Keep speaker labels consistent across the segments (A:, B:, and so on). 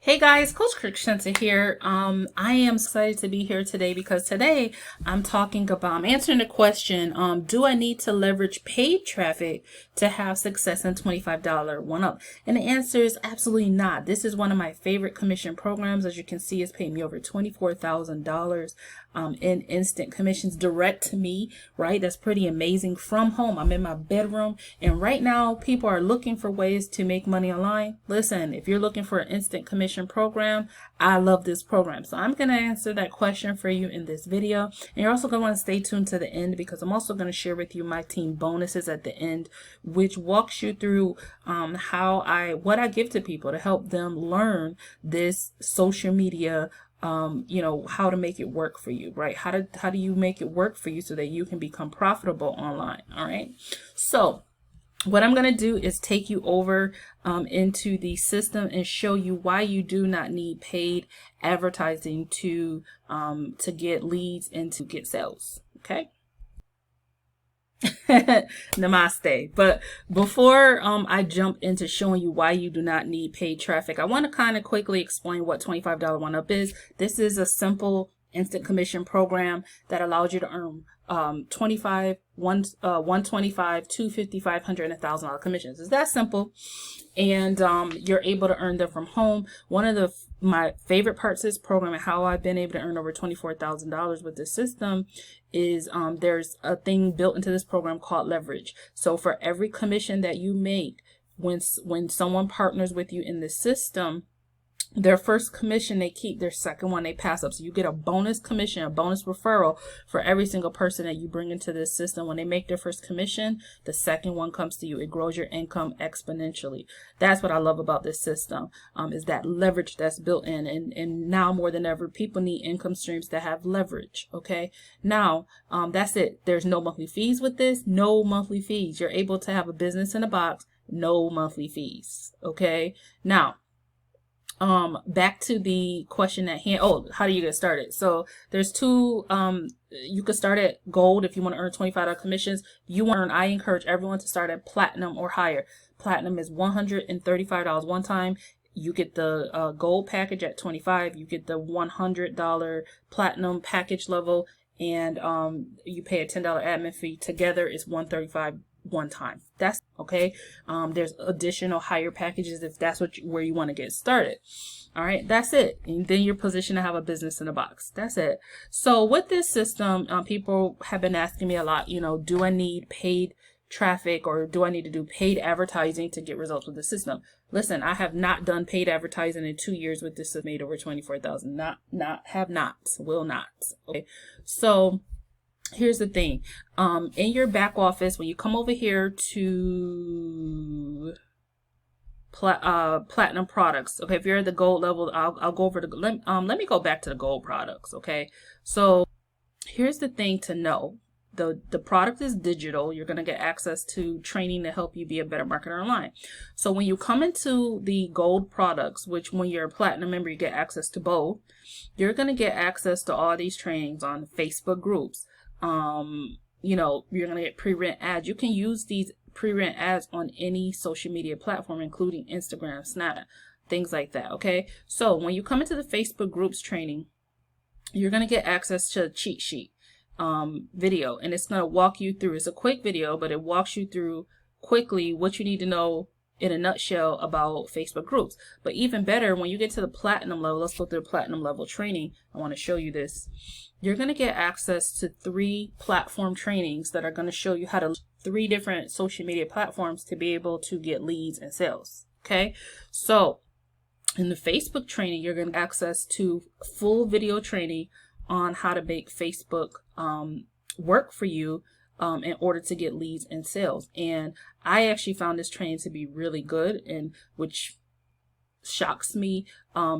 A: Hey guys, Coach 𝐑𝐞𝐜 here. I am excited to be here today because today I'm answering the question, do I need to leverage paid traffic to have success in $25 one-up? And the answer is absolutely not. This is one of my favorite commission programs. As you can see, it's paid me over $24,000 in instant commissions direct to me, right? That's pretty amazing from home. I'm in my bedroom, and right now people are looking for ways to make money online. Listen, if you're looking for an instant commission program, I love this program. So I'm going to answer that question for you in this video. And you're also going to want to stay tuned to the end because I'm also going to share with you my team bonuses at the end, which walks you through what I give to people to help them learn this social media, how to make it work for you, right? How do you make it work for you so that you can become profitable online? All right. So what I'm going to do is take you over into the system and show you why you do not need paid advertising to get leads and to get sales. Okay. Namaste. But before I jump into showing you why you do not need paid traffic, I want to kind of quickly explain what $25 one-up is. This is a simple instant commission program that allows you to earn 125, 250, 500, and $1,000 commissions. It's that simple, and you're able to earn them from home. One of my favorite parts of this program and how I've been able to earn over $24,000 with this system is there's a thing built into this program called leverage. So for every commission that you make when someone partners with you in the system, their first commission they keep, their second one they pass up. So you get a bonus commission, a bonus referral for every single person that you bring into this system. When they make their first commission, the second one comes to you. It grows your income exponentially. That's what I love about this system, is that leverage that's built in. And now more than ever, people need income streams that have leverage. Okay. Now, that's it. There's no monthly fees with this. No monthly fees. You're able to have a business in a box. No monthly fees. Okay. Now, back to the question at hand. Oh, how do you get started? So there's two, you could start at gold if you want to earn $25 commissions. I encourage everyone to start at platinum or higher. Platinum is $135 one time. You get the gold package at $25. You get the $100 platinum package level, and you pay a $10 admin fee. Together is $135 one time. That's okay. There's additional higher packages if that's where you want to get started. All right, that's it. And then you're positioned to have a business in a box. That's it. So with this system, people have been asking me a lot, do I need paid traffic or do I need to do paid advertising to get results with the system? Listen, I have not done paid advertising in 2 years with this. Made over 24,000. Will not. Okay. So here's the thing. In your back office, when you come over here to platinum products, okay, if you're at the gold level, I'll go over let me go back to the gold products. Okay, so here's the thing to know. The product is digital. You're going to get access to training to help you be a better marketer online. So when you come into the gold products, which when you're a platinum member, you get access to both, you're going to get access to all these trainings on Facebook groups. You're going to get pre-rent ads. You can use these pre-rent ads on any social media platform, including Instagram, Snap, things like that. Okay. So when you come into the Facebook groups training, you're going to get access to a cheat sheet, video, and it's going to walk you through. It's a quick video, but it walks you through quickly what you need to know in a nutshell about Facebook groups. But even better, when you get to the platinum level, let's go through the platinum level training. I want to show you this. You're going to get access to 3 platform trainings that are going to show you how to 3 different social media platforms to be able to get leads and sales. Okay. So in the Facebook training, you're going to get access to full video training on how to make Facebook work for you in order to get leads and sales. And I actually found this training to be really good, and which shocks me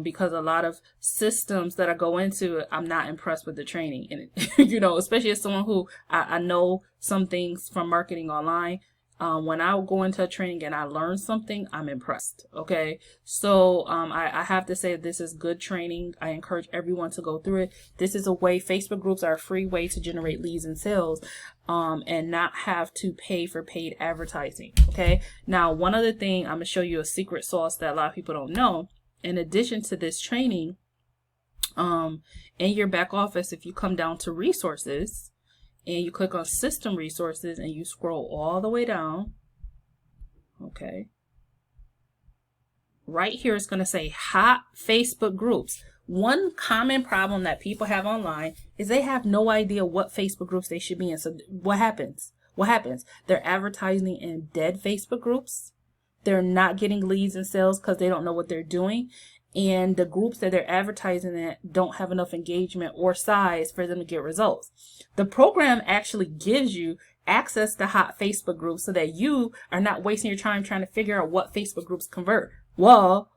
A: because a lot of systems that I go into, I'm not impressed with the training. And especially as someone who I know some things from marketing online. When I go into a training and I learn something, I'm impressed. Okay. So, I have to say that this is good training. I encourage everyone to go through it. This is a way, Facebook groups are a free way to generate leads and sales, and not have to pay for paid advertising. Okay. Now, one other thing, I'm going to show you a secret sauce that a lot of people don't know in addition to this training, in your back office, if you come down to resources and you click on system resources and you scroll all the way down, okay, right here it's going to say hot Facebook groups. One common problem that people have online is they have no idea what Facebook groups they should be in. So what happens? They're advertising in dead Facebook groups. They're not getting leads and sales because they don't know what they're doing. And the groups that they're advertising in don't have enough engagement or size for them to get results. The program actually gives you access to hot Facebook groups so that you are not wasting your time trying to figure out what Facebook groups convert. Well,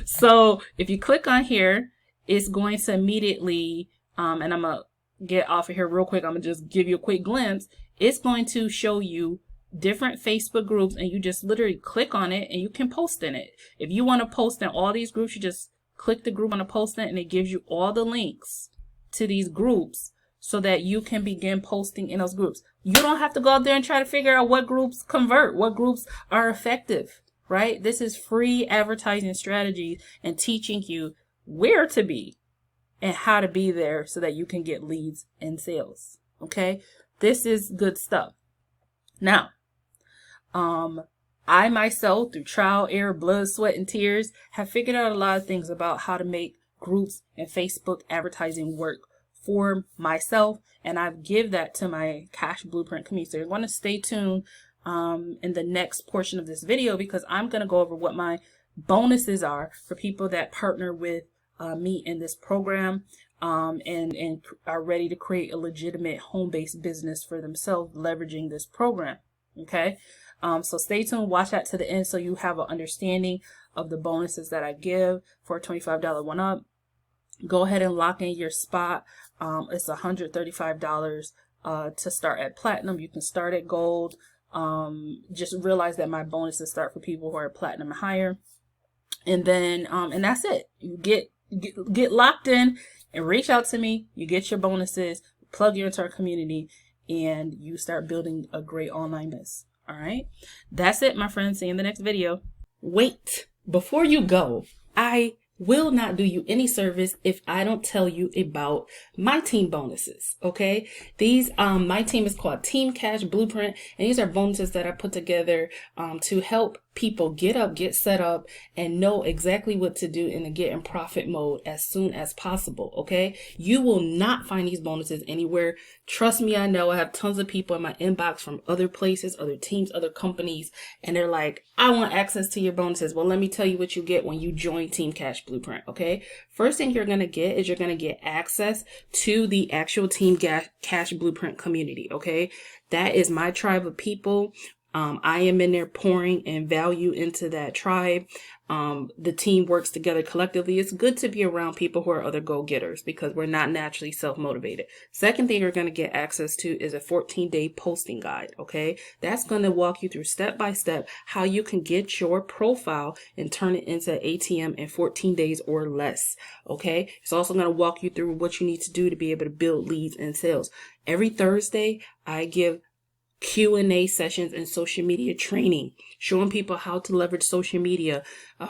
A: so if you click on here, it's going to immediately, and I'm going to get off of here real quick. I'm going to just give you a quick glimpse. It's going to show you different Facebook groups, and you just literally click on it and you can post in it. If you want to post in all these groups, you just click the group on the post in, and it gives you all the links to these groups so that you can begin posting in those groups. You don't have to go out there and try to figure out what groups convert, what groups are effective, right? This is free advertising strategy and teaching you where to be and how to be there so that you can get leads and sales. Okay, this is good stuff. Now, I myself, through trial, error, blood, sweat, and tears, have figured out a lot of things about how to make groups and Facebook advertising work for myself, and I've give that to my Cash Blueprint community. So you want to stay tuned in the next portion of this video, because I'm going to go over what my bonuses are for people that partner with me in this program and are ready to create a legitimate home-based business for themselves leveraging this program. Okay, so stay tuned, watch that to the end so you have an understanding of the bonuses that I give for a $25 one-up. Go ahead and lock in your spot. It's $135 to start at platinum. You can start at gold. Just realize that my bonuses start for people who are platinum and higher. And then, and that's it. You get locked in and reach out to me. You get your bonuses, plug you into our community, and you start building a great online business. All right. That's it, my friends. See you in the next video. Wait, before you go, I will not do you any service if I don't tell you about my team bonuses. Okay, these my team is called Team Cash Blueprint, and these are bonuses that I put together to help people get set up and know exactly what to do in the get in profit mode as soon as possible. Okay, you will not find these bonuses anywhere. Trust me, I know. I have tons of people in my inbox from other places, other teams, other companies, and they're like, I want access to your bonuses. Well, let me tell you what you get when you join Team Cash Blueprint. Okay, first thing you're going to get is you're going to get access to the actual Team Cash Blueprint community. Okay, that is my tribe of people. I am in there pouring and value into that tribe. The team works together collectively. It's good to be around people who are other go-getters because we're not naturally self-motivated. Second thing you're going to get access to is a 14-day posting guide. Okay, that's going to walk you through step by step how you can get your profile and turn it into ATM in 14 days or less. Okay, it's also going to walk you through what you need to do to be able to build leads and sales. Every Thursday, I give Q&A sessions and social media training, showing people how to leverage social media,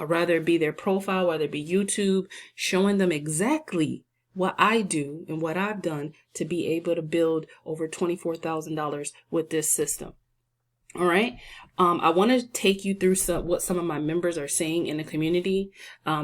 A: whether it be their profile, whether it be YouTube, showing them exactly what I do and what I've done to be able to build over $24,000 with this system. All right. I want to take you through what some of my members are saying in the community.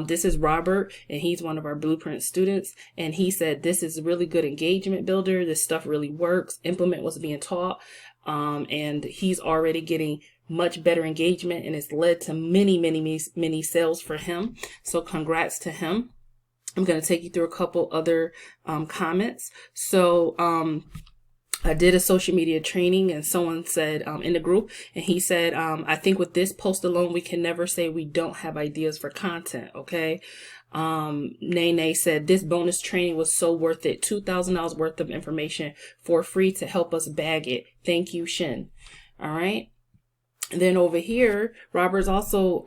A: This is Robert, and he's one of our Blueprint students. And he said, this is a really good engagement builder. This stuff really works. Implement what's being taught. And he's already getting much better engagement, and it's led to many sales for him. So congrats to him. I'm going to take you through a couple other comments. So I did a social media training, and someone said in the group, and he said, I think with this post alone, we can never say we don't have ideas for content. Okay. Nene said this bonus training was so worth it. $2,000 worth of information for free to help us bag it. Thank you, Shin. All right. And then over here, Robert's also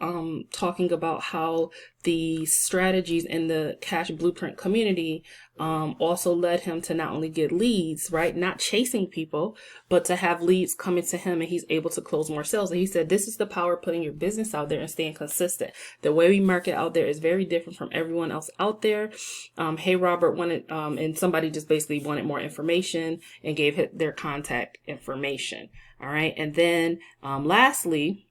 A: talking about how the strategies in the Cash Blueprint community also led him to not only get leads, right? Not chasing people, but to have leads coming to him, and he's able to close more sales. And he said, this is the power of putting your business out there and staying consistent. The way we market out there is very different from everyone else out there. Hey, Robert wanted, and somebody just basically wanted more information and gave their contact information. All right. And then lastly,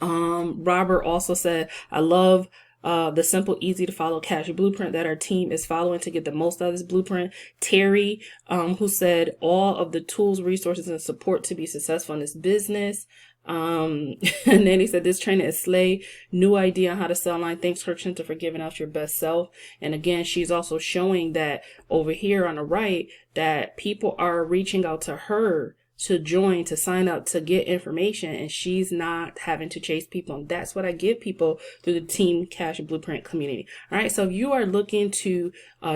A: Robert also said, I love the simple, easy to follow cash blueprint that our team is following to get the most out of this blueprint. Terry, who said all of the tools, resources, and support to be successful in this business. And then he said, this training is slay, new idea on how to sell online. Thanks, Kirkcenter, for giving out your best self. And again, she's also showing that over here on the right, that people are reaching out to her to join, to sign up, to get information, and she's not having to chase people. And that's what I give people through the Team Cash Blueprint community. All right. So if you are looking to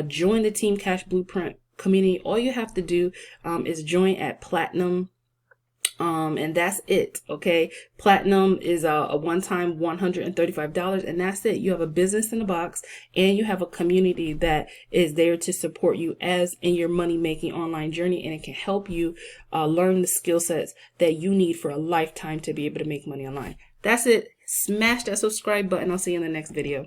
A: join the Team Cash Blueprint community, all you have to do is join at Platinum. And that's it. Okay. Platinum is a one-time $135, and that's it. You have a business in the box, and you have a community that is there to support you as in your money-making online journey, and it can help you learn the skill sets that you need for a lifetime to be able to make money online. That's it. Smash that subscribe button. I'll see you in the next video.